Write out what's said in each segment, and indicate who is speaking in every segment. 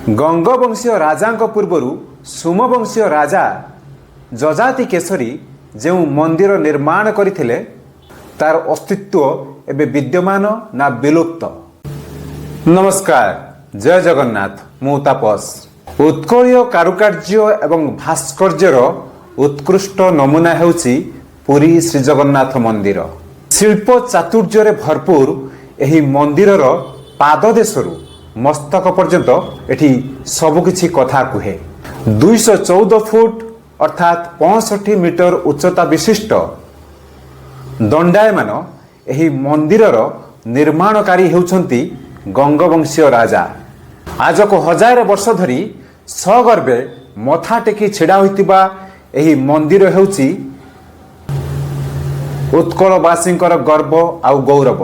Speaker 1: गंगवंशीय राजा पूर्वर सोमवंशीय राजा जजाति केशरी जो मंदिर निर्माण करथिले तार अस्तित्व एबे विद्यमान ना विलुप्त। नमस्कार, जय जगन्नाथ। मु तापस। उत्कलीय कारुकार्य एवं भास्कर्यर उत्कृष्ट नमूना हेउची पुरी श्री जगन्नाथ मंदिर। शिल्प चातुर्य भरपूर एही मंदिरर पाददेशरू मस्तक पर्यंत एठी सबकिछि कथा कुहे। 214 फुट अर्थात 65 मीटर उच्चता विशिष्ट दंडायमान एही मंदिरर निर्माणकारी हेउछंती गंगवंशीय राजा। आज को 1000 वर्ष धरी सगर्वे मथा टेकी छिड़ा होइतिबा एही मंदिर हेउची उत्कलवासींकर गर्व आउ गौरव।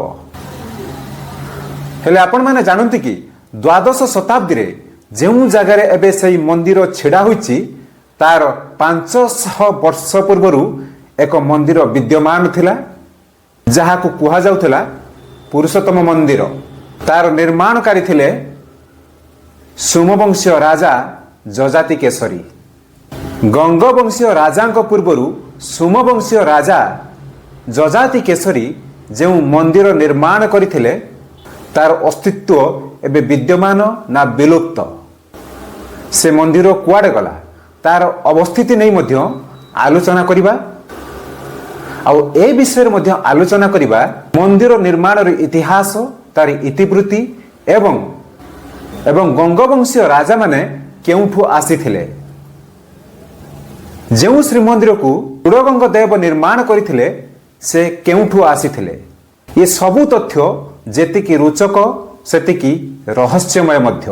Speaker 1: हेले आपण माने जानंती कि द्वादश शताब्दी रे जेउ जगार एबे सही मंदिर छिड़ा होइछि तार 500 वर्ष पूर्वरु एक मंदिर विद्यमान थिला जहाकू कुहा जाउथला पुरुषोत्तम मंदिर। तार निर्माणकारी थिले सोमवंशीय राजा जजाति केशरी। गंगवंशीय राजांक पूर्वरु सोमवंशीय राजा जजाति केशरी जो मंदिर निर्माण करथिले तार अस्तित्व एबे विद्यमान ना विलुप्त। से मंदिर कुआडे गला तार अवस्थिति नहीं मध्य आलोचना करिबा आउ ए विषय मध्य आलोचना करिबा। मंदिर निर्माण इतिहास तार इतिवृत्ति एवं गंगवंशीय राजा माने केउठु आसीथिले, जेउ श्रीमंदिर को चूड़गंग देव निर्माण करथिले से केउठु आसीथिले। ये सबु तथ्य जेतिकी रोचक सेतिकी रहस्यमय मध्य।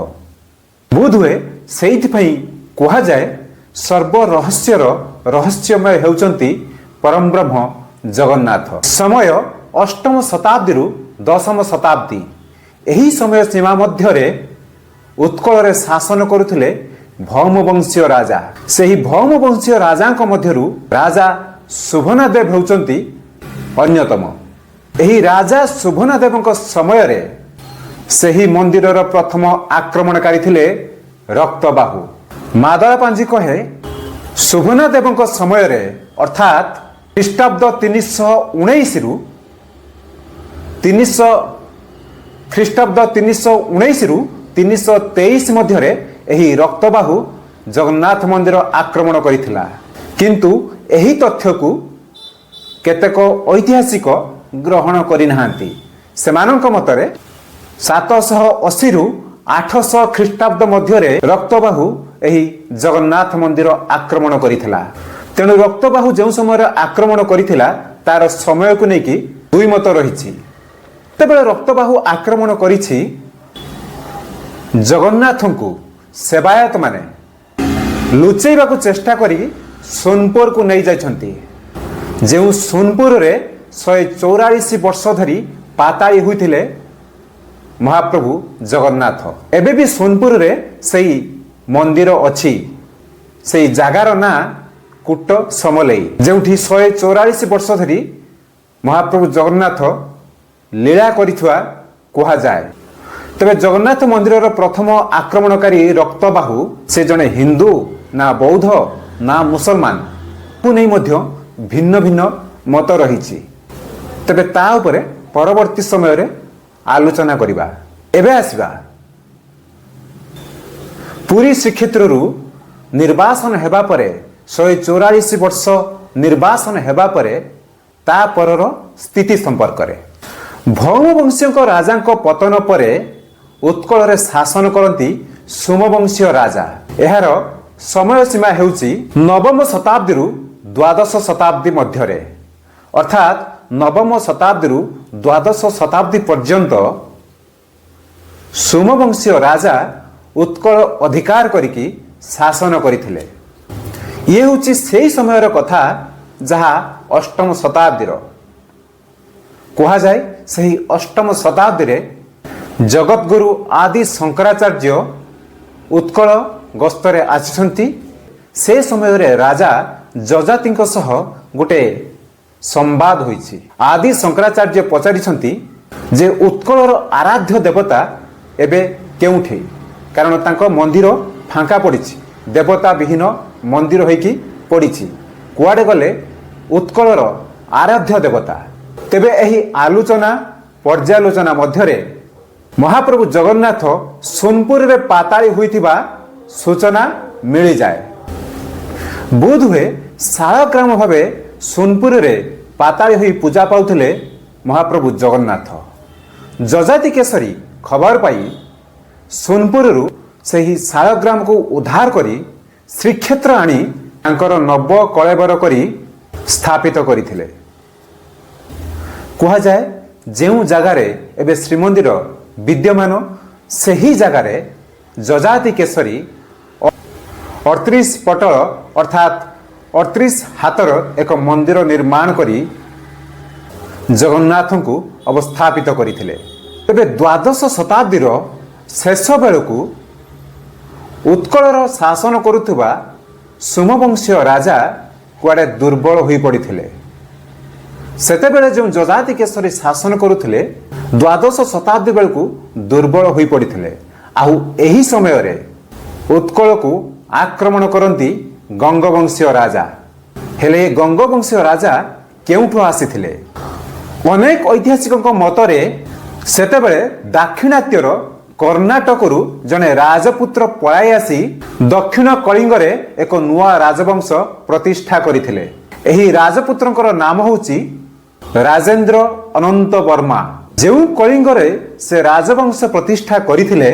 Speaker 1: बोध हुए सेइथिपई कुहा जाए सर्व रहस्यर रहस्यमय हेउचंती परम ब्रह्म जगन्नाथ। समय 8म शताब्दी रु 10म शताब्दी एही समय सीमा मध्यरे उत्कल रे शासन करुथिले भौमवंशीय राजा। सेही भौमवंशीय राजांक मध्यरु राजा शुभनादेव हेउचंती अन्यतम। एही राजा शुभनादेवଙ୍କ समय रे सेही मंदिरर प्रथम आक्रमणकारी थिले रक्तबाहु। मादळा पांजी कहे शुभनादेवଙ୍କ समय रे अर्थात ख्रीष्टाब्द 319 रु 323 मध्यरे एही रक्तबाहु जगन्नाथ मंदिर आक्रमण करिथिला। किंतु एही तथ्य को केतेक ऐतिहासिक ग्रहण करि नाहांती। सेमानंक मतरे 780 रु 800 ख्रीष्टाब्द मध्यरे रक्तबाहु एही जगन्नाथ मंदिर आक्रमण करिथिला। तेणु रक्तबाहु जो समय आक्रमण करिथिला तार समय को नेकी दुई मत रहिछि। तेबे रक्तबाहु आक्रमण करिछि जगन्नाथंकु सेवायत माने लुचेइबा को चेष्टा करी सोनपुर को नहीं जाइछंती। जो सोनपुर रे 144 वर्ष धरी पाताळी होइथिले महाप्रभु जगन्नाथ। एबे भी सोनपुर रे सही मंदिर अछि। सही जगार ना कुट समलेई जोठी 144 वर्ष धरी महाप्रभु जगन्नाथ लीला करिथुआ कुहा जाए। तबे जगन्नाथ मंदिर प्रथम आक्रमणकारी रक्तबाहु से जने हिंदू ना बौद्ध ना मुसलमान को नहीं मध्य भिन्न भिन्न मत रहिछि। तबे ता उपरे परवर्ती समय रे आलोचना करिबा। एबे आसीबा पुरी श्रीक्षेत्र रु निर्वासन हेबा परे 144 वर्ष निर्वासन हेबा परे ता परर स्थिति संपर्क रे। भौमवंशीय राजांक पतन परे उत्कल रे शासन करती सोमवंशीय राजा। एहार समय सीमा हेउची 9म शताब्दी रु 12श शताब्दी मध्यरे अर्थात 9म शताब्दी रु 12श शताब्दी पर्यंत सोमवंशीय राजा उत्कल अधिकार करिकी शासन करिथिले। ये होची सेही समयर कथा जहा 8म शताब्दी रो कुहा जाए। सही 8म शताब्दी रे जगतगुरु आदि शंकराचार्य उत्कल गस्तरे आछंती। से समय रे राजा जजातिंक सह गोटे संवाद होईछि। आदि शंकराचार्य पचारिछंती जे उत्कलर आराध्य देवता एबे केउठे କାରଣ ତାଙ୍କ ମନ୍ଦିର ଫାଙ୍କା ପଡ଼ିଛି, ଦେବତା ବିହୀନ ମନ୍ଦିର ହୋଇକି ପଡ଼ିଛି। କୁଆଡ଼େ ଗଲେ ଉତ୍କଳର ଆରାଧ୍ୟ ଦେବତା। ତେବେ ଏହି ଆଲୋଚନା ପର୍ଯ୍ୟାଲୋଚନା ମଧ୍ୟରେ ମହାପ୍ରଭୁ ଜଗନ୍ନାଥ ସୋନପୁରରେ ପାତାଳି ହୋଇଥିବା ସୂଚନା ମିଳିଯାଏ। ବୋଧହୁଏ ଶାଳଗ୍ରାମ ଭାବେ ସୋନପୁରରେ ପାତାଳି ହୋଇ ପୂଜା ପାଉଥିଲେ ମହାପ୍ରଭୁ ଜଗନ୍ନାଥ। ଯଯାତି କେଶରୀ ଖବର ପାଇ ସୋନପୁରରୁ ସେହି ଶାଳଗ୍ରାମକୁ ଉଦ୍ଧାର କରି ଶ୍ରୀକ୍ଷେତ୍ର ଆଣି ତାଙ୍କର ନବ କଳେବର କରି ସ୍ଥାପିତ କରିଥିଲେ। କୁହାଯାଏ ଯେଉଁ ଜାଗାରେ ଏବେ ଶ୍ରୀମନ୍ଦିର ବିଦ୍ୟମାନ ସେହି ଜାଗାରେ ଯଯାତି କେଶରୀ 38 ପଟଳ ଅର୍ଥାତ୍ 38 ହାତର ଏକ ମନ୍ଦିର ନିର୍ମାଣ କରି ଜଗନ୍ନାଥଙ୍କୁ ଅବସ୍ଥାପିତ କରିଥିଲେ। ତେବେ ଦ୍ୱାଦଶ ଶତାବ୍ଦୀର ଶେଷ ବେଳକୁ ଉତ୍କଳର ଶାସନ କରୁଥିବା ସୋମବଂଶୀୟ ରାଜା କୁଆଡ଼େ ଦୁର୍ବଳ ହୋଇପଡ଼ିଥିଲେ। ସେତେବେଳେ ଯେଉଁ ଯଯାତି କେଶରୀ ଶାସନ କରୁଥିଲେ ଦ୍ୱାଦଶ ଶତାବ୍ଦୀ ବେଳକୁ ଦୁର୍ବଳ ହୋଇପଡ଼ିଥିଲେ। ଆଉ ଏହି ସମୟରେ ଉତ୍କଳକୁ ଆକ୍ରମଣ କରନ୍ତି ଗଙ୍ଗବଂଶୀୟ ରାଜା। ହେଲେ ଏ ଗଙ୍ଗବଂଶୀୟ ରାଜା କେଉଁଠୁ ଆସିଥିଲେ? ଅନେକ ଐତିହାସିକଙ୍କ ମତରେ ସେତେବେଳେ ଦାକ୍ଷିଣାତ୍ୟର କର୍ଣ୍ଣାଟକରୁ ଜଣେ ରାଜପୁତ୍ର ପଳାଇ ଆସି ଦକ୍ଷିଣ କଳିଙ୍ଗରେ ଏକ ନୂଆ ରାଜବଂଶ ପ୍ରତିଷ୍ଠା କରିଥିଲେ। ଏହି ରାଜପୁତ୍ରଙ୍କର ନାମ ହେଉଛି ରାଜେନ୍ଦ୍ର ଅନନ୍ତ ବର୍ମା। ଯେଉଁ କଳିଙ୍ଗରେ ସେ ରାଜବଂଶ ପ୍ରତିଷ୍ଠା କରିଥିଲେ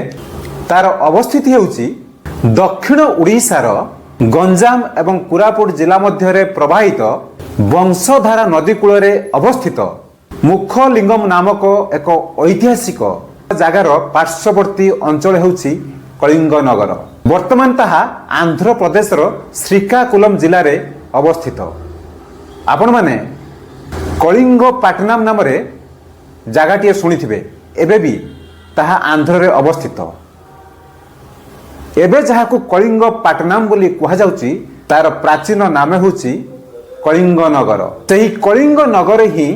Speaker 1: ତାର ଅବସ୍ଥିତି ହେଉଛି ଦକ୍ଷିଣ ଓଡ଼ିଶାର ଗଞ୍ଜାମ ଏବଂ କୋରାପୁଟ ଜିଲ୍ଲା ମଧ୍ୟରେ ପ୍ରବାହିତ ବଂଶଧାରା ନଦୀ କୂଳରେ ଅବସ୍ଥିତ ମୁଖଲିଙ୍ଗମ ନାମକ ଏକ ଐତିହାସିକ ଜାଗାର ପାର୍ଶ୍ୱବର୍ତ୍ତୀ ଅଞ୍ଚଳ ହେଉଛି କଳିଙ୍ଗ ନଗର। ବର୍ତ୍ତମାନ ତାହା ଆନ୍ଧ୍ରପ୍ରଦେଶର ଶ୍ରୀକାକୁଲମ ଜିଲ୍ଲାରେ ଅବସ୍ଥିତ। ଆପଣମାନେ କଳିଙ୍ଗ ପାଟନାମ ନାମରେ ଜାଗାଟିଏ ଶୁଣିଥିବେ, ଏବେ ବି ତାହା ଆନ୍ଧ୍ରରେ ଅବସ୍ଥିତ। ଏବେ ଯାହାକୁ କଳିଙ୍ଗ ପାଟନାମ ବୋଲି କୁହାଯାଉଛି ତାର ପ୍ରାଚୀନ ନାମ ହେଉଛି କଳିଙ୍ଗ ନଗର। ସେହି କଳିଙ୍ଗ ନଗର ହିଁ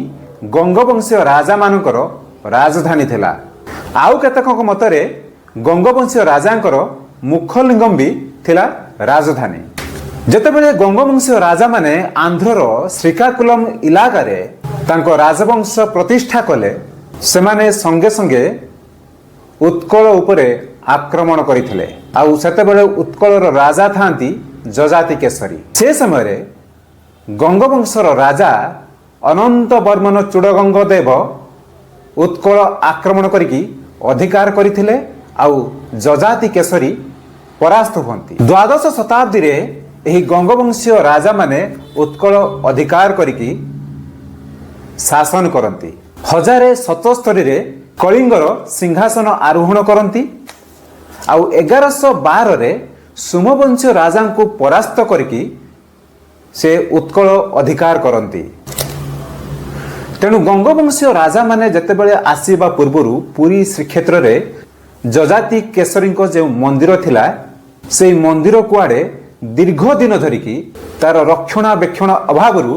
Speaker 1: ଗଙ୍ଗବଂଶୀୟ ରାଜାମାନଙ୍କର ରାଜଧାନୀ ଥିଲା। ଆଉ କେତେକଙ୍କ ମତରେ ଗଙ୍ଗବଂଶୀୟ ରାଜାଙ୍କର ମୁଖଲିଙ୍ଗମ ବି ଥିଲା ରାଜଧାନୀ। ଯେତେବେଳେ ଗଙ୍ଗବଂଶୀୟ ରାଜାମାନେ ଆନ୍ଧ୍ରର ଶ୍ରୀକାକୁଲମ ଇଲାକାରେ ତାଙ୍କ ରାଜବଂଶ ପ୍ରତିଷ୍ଠା କଲେ ସେମାନେ ସଙ୍ଗେ ସଙ୍ଗେ ଉତ୍କଳ ଉପରେ ଆକ୍ରମଣ କରିଥିଲେ। ଆଉ ସେତେବେଳେ ଉତ୍କଳର ରାଜା ଥାନ୍ତି ଯଯାତି କେଶରୀ। ସେ ସମୟରେ ଗଙ୍ଗବଂଶର ରାଜା ଅନନ୍ତ ବର୍ମନ ଚୂଡ଼ଗଙ୍ଗ ଦେବ ଉତ୍କଳ ଆକ୍ରମଣ କରିକି ଅଧିକାର କରିଥିଲେ ଆଉ ଯଯାତି କେଶରୀ ପରାସ୍ତ ହୁଅନ୍ତି। ଦ୍ୱାଦଶ ଶତାବ୍ଦୀରେ ଏହି ଗଙ୍ଗବଂଶୀୟ ରାଜାମାନେ ଉତ୍କଳ ଅଧିକାର କରିକି ଶାସନ କରନ୍ତି। 1077ରେ କଳିଙ୍ଗର ସିଂହାସନ ଆରୋହଣ କରନ୍ତି ଆଉ 1112ରେ ସୋମବଂଶୀୟ ରାଜାଙ୍କୁ ପରାସ୍ତ କରିକି ସେ ଉତ୍କଳ ଅଧିକାର କରନ୍ତି। ତେଣୁ ଗଙ୍ଗବଂଶୀୟ ରାଜାମାନେ ଯେତେବେଳେ ଆସିବା ପୂର୍ବରୁ ପୁରୀ ଶ୍ରୀକ୍ଷେତ୍ରରେ ଯଯାତି କେଶରୀଙ୍କ ଯେଉଁ ମନ୍ଦିର ଥିଲା ସେହି ମନ୍ଦିର କୁଆଡ଼େ ଦୀର୍ଘ ଦିନ ଧରିକି ତାର ରକ୍ଷଣାବେକ୍ଷଣ ଅଭାବରୁ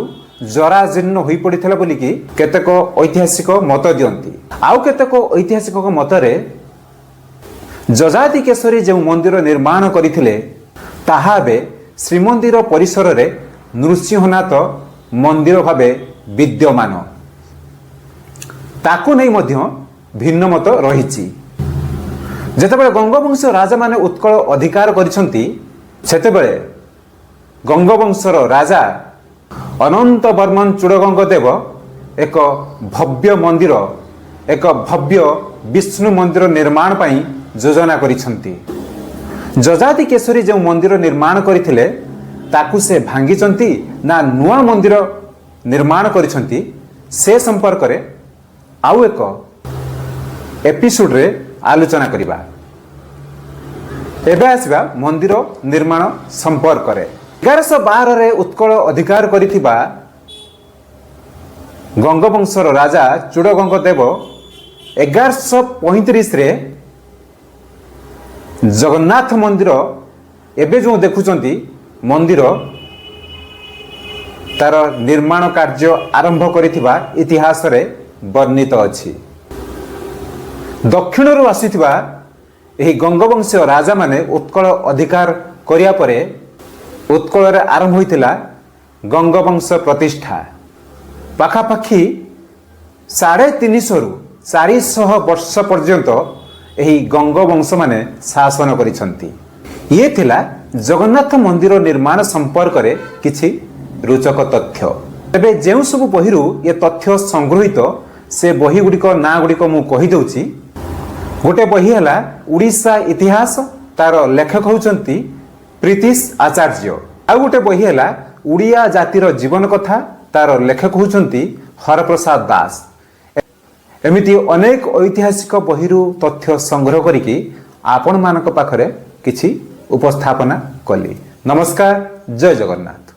Speaker 1: ଜରାଜୀର୍ଣ୍ଣ ହୋଇପଡ଼ିଥିଲା ବୋଲିକି କେତେକ ଐତିହାସିକ ମତ ଦିଅନ୍ତି। ଆଉ କେତେକ ଐତିହାସିକଙ୍କ ମତରେ ଯଯାତି କେଶରୀ ଯେଉଁ ମନ୍ଦିର ନିର୍ମାଣ କରିଥିଲେ ତାହା ଏବେ ଶ୍ରୀମନ୍ଦିର ପରିସରରେ ନୃସିଂହନାଥ ମନ୍ଦିର ଭାବେ ବିଦ୍ୟମାନ। ତାକୁ ନେଇ ମଧ୍ୟ ଭିନ୍ନ ମତ ରହିଛି। ଯେତେବେଳେ ଗଙ୍ଗବଂଶୀୟ ରାଜାମାନେ ଉତ୍କଳ ଅଧିକାର କରିଛନ୍ତି ସେତେବେଳେ ଗଙ୍ଗବଂଶର ରାଜା ଅନନ୍ତ ବର୍ମନ ଚୂଡ଼ଗଙ୍ଗ ଦେବ ଏକ ଭବ୍ୟ ମନ୍ଦିର, ଏକ ଭବ୍ୟ ବିଷ୍ଣୁ ମନ୍ଦିର ନିର୍ମାଣ ପାଇଁ ଯୋଜନା କରିଛନ୍ତି। ଯଯାତି କେଶରୀ ଯେଉଁ ମନ୍ଦିର ନିର୍ମାଣ କରିଥିଲେ ତାକୁ ସେ ଭାଙ୍ଗିଛନ୍ତି ନା ନୂଆ ମନ୍ଦିର ନିର୍ମାଣ କରିଛନ୍ତି ସେ ସମ୍ପର୍କରେ ଆଉ ଏକ ଏପିସୋଡରେ ଆଲୋଚନା କରିବା। ଏବେ ଆସିବା ମନ୍ଦିର ନିର୍ମାଣ ସମ୍ପର୍କରେ। 1112ରେ ଉତ୍କଳ ଅଧିକାର କରିଥିବା ଗଙ୍ଗବଂଶର ରାଜା ଚୂଡ଼ଗଙ୍ଗ ଦେବ 1135ରେ ଜଗନ୍ନାଥ ମନ୍ଦିର ଏବେ ଯେଉଁ ଦେଖୁଛନ୍ତି ମନ୍ଦିର ତାର ନିର୍ମାଣ କାର୍ଯ୍ୟ ଆରମ୍ଭ କରିଥିବା ଇତିହାସରେ ବର୍ଣ୍ଣିତ ଅଛି। ଦକ୍ଷିଣରୁ ଆସିଥିବା ଏହି ଗଙ୍ଗବଂଶୀୟ ରାଜାମାନେ ଉତ୍କଳ ଅଧିକାର କରିବା ପରେ ଉତ୍କଳରେ ଆରମ୍ଭ ହୋଇଥିଲା ଗଙ୍ଗବଂଶ ପ୍ରତିଷ୍ଠା। ପାଖାପାଖି 350ରୁ 400 ବର୍ଷ ପର୍ଯ୍ୟନ୍ତ ଏହି ଗଙ୍ଗବଂଶମାନେ ଶାସନ କରିଛନ୍ତି। ଇଏ ଥିଲା ଜଗନ୍ନାଥ ମନ୍ଦିର ନିର୍ମାଣ ସମ୍ପର୍କରେ କିଛି ରୋଚକ ତଥ୍ୟ। ତେବେ ଯେଉଁ ସବୁ ବହିରୁ ଏ ତଥ୍ୟ ସଂଗୃହୀତ ସେ ବହିଗୁଡ଼ିକ ନାଁ ଗୁଡ଼ିକ ମୁଁ କହିଦେଉଛି। ଗୋଟେ ବହି ହେଲା ଓଡ଼ିଶା ଇତିହାସ, ତାର ଲେଖକ ହେଉଛନ୍ତି ପ୍ରୀତିଶ ଆଚାର୍ଯ୍ୟ। ଆଉ ଗୋଟେ ବହି ହେଲା ଓଡ଼ିଆ ଜାତିର ଜୀବନ କଥା, ତାର ଲେଖକ ହେଉଛନ୍ତି ହରପ୍ରସାଦ ଦାସ। ଏମିତି ଅନେକ ଐତିହାସିକ ବହିରୁ ତଥ୍ୟ ସଂଗ୍ରହ କରିକି ଆପଣମାନଙ୍କ ପାଖରେ କିଛି ଉପସ୍ଥାପନା କଲି। ନମସ୍କାର, ଜୟ ଜଗନ୍ନାଥ।